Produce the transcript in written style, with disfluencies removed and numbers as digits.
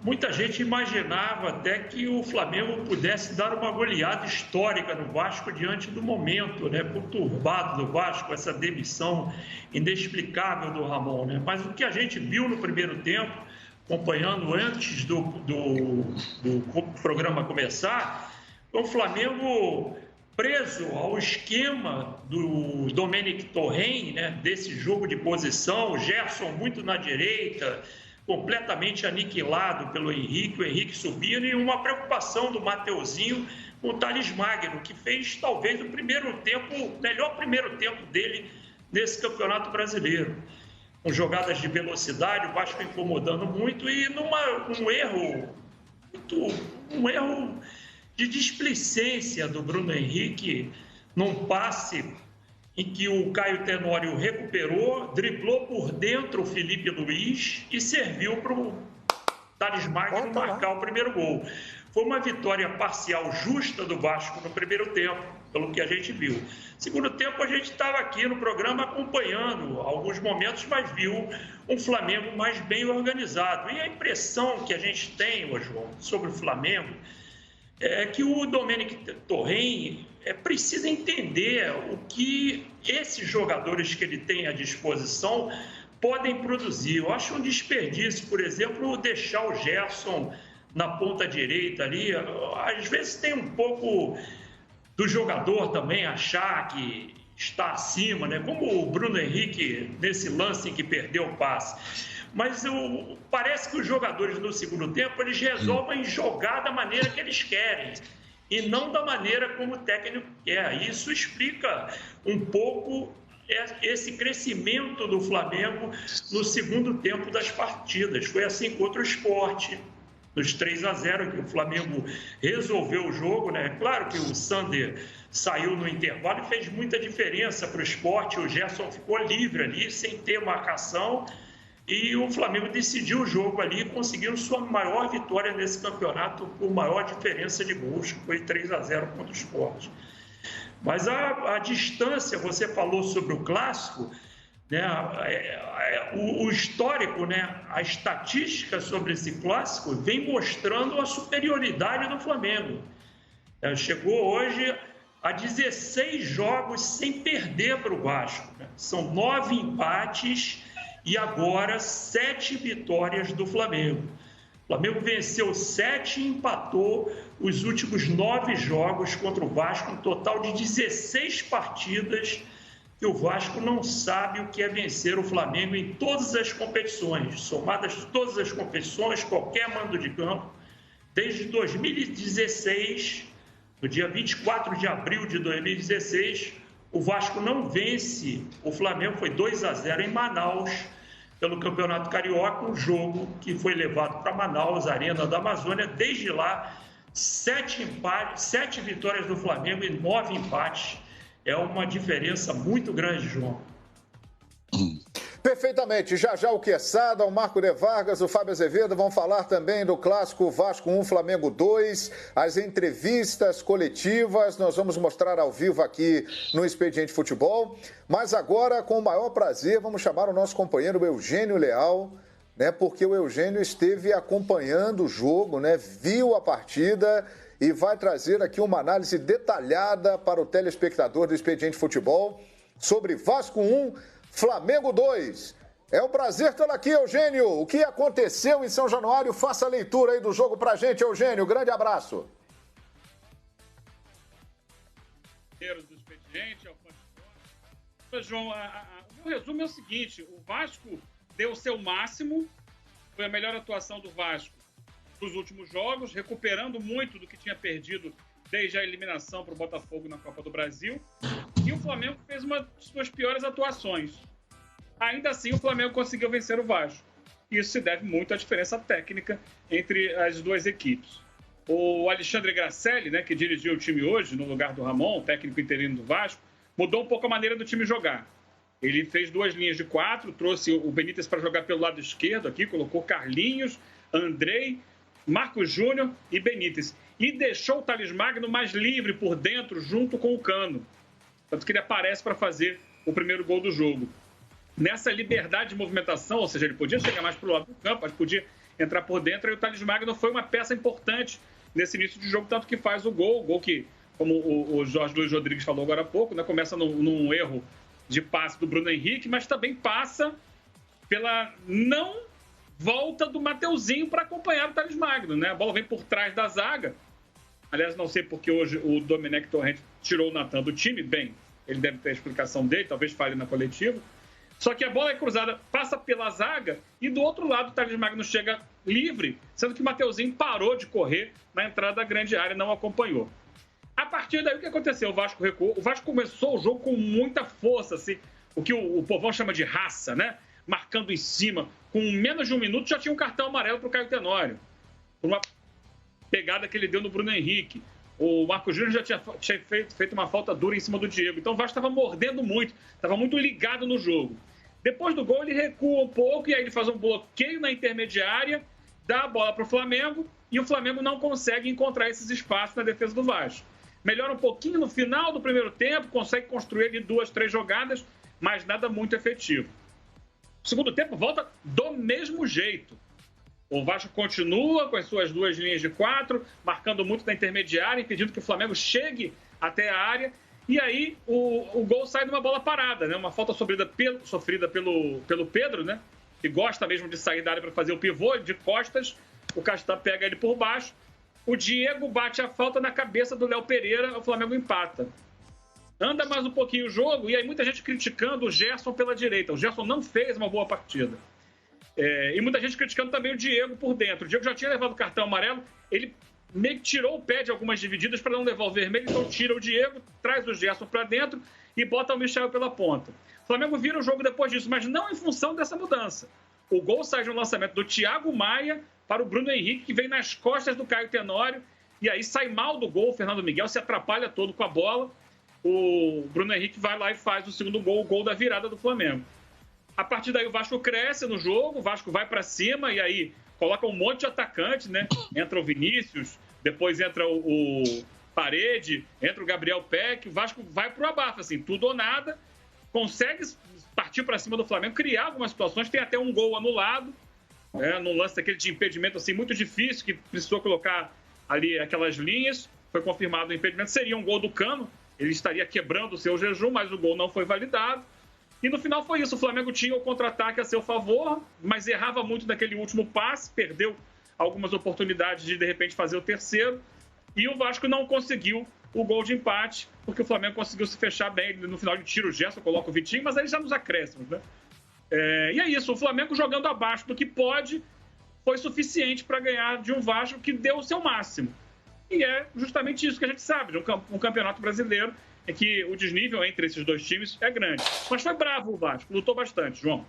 muita gente imaginava até que o Flamengo pudesse dar uma goleada histórica no Vasco diante do momento, né, conturbado do Vasco, essa demissão inexplicável do Ramon, né? Mas o que a gente viu no primeiro tempo, acompanhando antes do programa começar, foi o Flamengo preso ao esquema do Domenic Torren, né, desse jogo de posição, o Gerson muito na direita, completamente aniquilado pelo Henrique, o Henrique subindo, e uma preocupação do Mateuzinho com o Thales Magno, que fez talvez o melhor primeiro tempo dele nesse Campeonato Brasileiro. Com jogadas de velocidade, o Vasco incomodando muito e um erro de displicência do Bruno Henrique, num passe em que o Caio Tenório recuperou, driblou por dentro o Felipe Luiz e serviu para o Thales Magno marcar o primeiro gol. Foi uma vitória parcial justa do Vasco no primeiro tempo, pelo que a gente viu. Segundo tempo, a gente estava aqui no programa acompanhando alguns momentos, mas viu um Flamengo mais bem organizado. E a impressão que a gente tem, João, sobre o Flamengo é que o Domenic Torren precisa entender o que esses jogadores que ele tem à disposição podem produzir. Eu acho um desperdício, por exemplo, deixar o Gerson na ponta direita ali. Às vezes tem um pouco do jogador também achar que está acima, né? Como o Bruno Henrique nesse lance em que perdeu o passe. Mas parece que os jogadores no segundo tempo, eles resolvem jogar da maneira que eles querem e não da maneira como o técnico quer. Isso explica um pouco esse crescimento do Flamengo no segundo tempo das partidas. Foi assim contra o Sport, nos 3-0, que o Flamengo resolveu o jogo, né? Claro que o Sander saiu no intervalo e fez muita diferença para o Sport. O Gerson ficou livre ali, sem ter marcação. E o Flamengo decidiu o jogo ali, conseguindo sua maior vitória nesse campeonato por maior diferença de gols, que foi 3-0 contra o Sport. Mas a distância, você falou sobre o clássico, né? O histórico, né? A estatística sobre esse clássico vem mostrando a superioridade do Flamengo. Chegou hoje a 16 jogos sem perder para o Vasco, né? São 9 empates e agora 7 vitórias do Flamengo. O Flamengo venceu 7 e empatou os últimos 9 jogos contra o Vasco, um total de 16 partidas que o Vasco não sabe o que é vencer o Flamengo em todas as competições, somadas todas as competições, qualquer mando de campo. Desde 2016, no dia 24 de abril de 2016, o Vasco não vence o Flamengo, foi 2-0 em Manaus, pelo Campeonato Carioca, um jogo que foi levado para Manaus, Arena da Amazônia. Desde lá, 7 vitórias do Flamengo e 9 empates. É uma diferença muito grande, João. Perfeitamente. Já já o Quesada, o Marco de Vargas, o Fábio Azevedo vão falar também do clássico Vasco 1, Flamengo 2, as entrevistas coletivas, nós vamos mostrar ao vivo aqui no Expediente Futebol. Mas agora, com o maior prazer, vamos chamar o nosso companheiro Eugênio Leal, né? Porque o Eugênio esteve acompanhando o jogo, né? Viu a partida e vai trazer aqui uma análise detalhada para o telespectador do Expediente Futebol sobre Vasco 1, Flamengo 2. É um prazer tê-lo aqui, Eugênio. O que aconteceu em São Januário? Faça a leitura aí do jogo pra gente, Eugênio. Grande abraço. Do Expediente, João, o meu resumo é o seguinte: o Vasco deu o seu máximo, foi a melhor atuação do Vasco nos últimos jogos, recuperando muito do que tinha perdido desde a eliminação para o Botafogo na Copa do Brasil. E o Flamengo fez uma de suas piores atuações. Ainda assim, o Flamengo conseguiu vencer o Vasco. Isso se deve muito à diferença técnica entre as duas equipes. O Alexandre Gracelli, né, que dirigiu o time hoje, no lugar do Ramon, técnico interino do Vasco, mudou um pouco a maneira do time jogar. Ele fez 2 linhas de 4, trouxe o Benítez para jogar pelo lado esquerdo aqui, colocou Carlinhos, Andrei, Marcos Júnior e Benítez. E deixou o Thales Magno mais livre por dentro, junto com o Cano. Tanto que ele aparece para fazer o primeiro gol do jogo. Nessa liberdade de movimentação, ou seja, ele podia chegar mais para o lado do campo, mas podia entrar por dentro, e o Thales Magno foi uma peça importante nesse início de jogo, tanto que faz o gol que, como o Jorge Luiz Rodrigues falou agora há pouco, né, começa num erro de passe do Bruno Henrique, mas também passa pela não volta do Mateuzinho para acompanhar o Thales Magno, né? A bola vem por trás da zaga. Aliás, não sei porque hoje o Domenech Torrent tirou o Natan do time. Bem, ele deve ter a explicação dele, talvez fale na coletiva. Só que a bola é cruzada, passa pela zaga e do outro lado o Thales Magno chega livre, sendo que o Mateuzinho parou de correr na entrada da grande área e não acompanhou. A partir daí, o que aconteceu? O Vasco recuou. O Vasco começou o jogo com muita força, assim, o que o povão chama de raça, né? Marcando em cima. Com menos de um minuto já tinha um cartão amarelo para o Caio Tenório. Por uma pegada que ele deu no Bruno Henrique. O Marcos Júnior já tinha feito uma falta dura em cima do Diego. Então o Vasco estava mordendo muito, estava muito ligado no jogo. Depois do gol, ele recua um pouco e aí ele faz um bloqueio na intermediária, dá a bola para o Flamengo e o Flamengo não consegue encontrar esses espaços na defesa do Vasco. Melhora um pouquinho no final do primeiro tempo, consegue construir ali 2, 3 jogadas, mas nada muito efetivo. O segundo tempo volta do mesmo jeito. O Vasco continua com as suas 2 linhas de 4, marcando muito na intermediária, impedindo que o Flamengo chegue até a área. E aí o gol sai de uma bola parada, né? Uma falta sofrida pelo Pedro, né? Que gosta mesmo de sair da área para fazer o pivô de costas. O Castan pega ele por baixo. O Diego bate a falta na cabeça do Léo Pereira, o Flamengo empata. Anda mais um pouquinho o jogo, e aí muita gente criticando o Gerson pela direita. O Gerson não fez uma boa partida. E muita gente criticando também o Diego por dentro. O Diego já tinha levado o cartão amarelo, ele meio que tirou o pé de algumas divididas para não levar o vermelho, então tira o Diego, traz o Gerson para dentro e bota o Michel pela ponta. O Flamengo vira o jogo depois disso, mas não em função dessa mudança. O gol sai de um lançamento do Thiago Maia para o Bruno Henrique, que vem nas costas do Caio Tenório, e aí sai mal do gol, o Fernando Miguel se atrapalha todo com a bola. O Bruno Henrique vai lá e faz o segundo gol, o gol da virada do Flamengo. A partir daí o Vasco cresce no jogo, o Vasco vai para cima e aí coloca um monte de atacante, né? Entra o Vinícius, depois entra o Parede, entra o Gabriel Peck, o Vasco vai pro abafo, assim, tudo ou nada, consegue partir para cima do Flamengo, criar algumas situações, tem até um gol anulado, né? Num lance daquele de impedimento assim, muito difícil, que precisou colocar ali aquelas linhas, foi confirmado o impedimento, seria um gol do Cano, ele estaria quebrando o seu jejum, mas o gol não foi validado. E no final foi isso, o Flamengo tinha o contra-ataque a seu favor, mas errava muito naquele último passe, perdeu algumas oportunidades de repente fazer o terceiro, e o Vasco não conseguiu o gol de empate, porque o Flamengo conseguiu se fechar bem, no final ele tira o Gerson, coloca o Vitinho, mas aí já nos acréscimos, né? E é isso, o Flamengo jogando abaixo do que pode, foi suficiente para ganhar de um Vasco que deu o seu máximo. E é justamente isso que a gente sabe, de um campeonato brasileiro, é que o desnível entre esses dois times é grande. Mas foi bravo o Vasco, lutou bastante, João.